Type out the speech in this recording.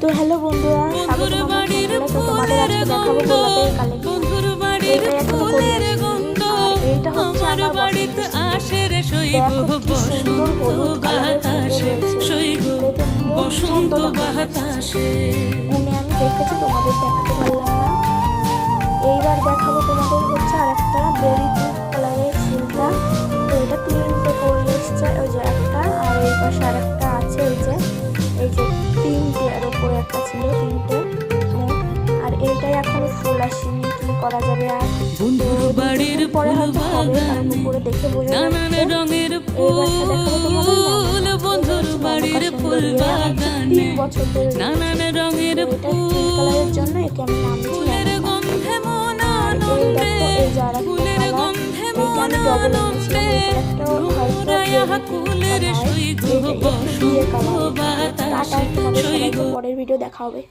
তো হ্যালো বন্ধুরা, স্বাগত জানাচ্ছি। তো তোমাদের আজকে দেখাবো গোলাপের কালেকশন। এটা এখনো করিনি, আর এইটা হচ্ছে আমার বাড়িতে আসে রে দেখো কি সুন্দর হলুদ কালারের ফুল রয়েছে। বসন্ত বাতাসে আমি দেখেছি, তোমাদের দেখাতে পারলাম না। এইবার দেখাবো তোমাদের হচ্ছে আর একটা বেরি পিঙ্ক কালারের ফুলটা। তো এটা তিনটে করে এসছে, ওই যে একটা, আর এই পাশে আর একটা আছে, এই যে তিনটে, আর উপরে একটা ছিল, তিনটে মোট। আর এইটাই এখনো ফুল আসেনি, কি করা যাবে আর। পরে হয়তো হবে, কারণ উপরে দেখে বোঝা যাচ্ছে। এই বাসটা দেখাবো তোমাদের। 3 বছর ধরে এটা পিঙ্ক কালারের জন্য একে আমি নাম দিয়েছি। এই যে আর একটা কালার, এইটা আমি ডবল এনেছিলাম। পরের ভিডিও দেখা হবে।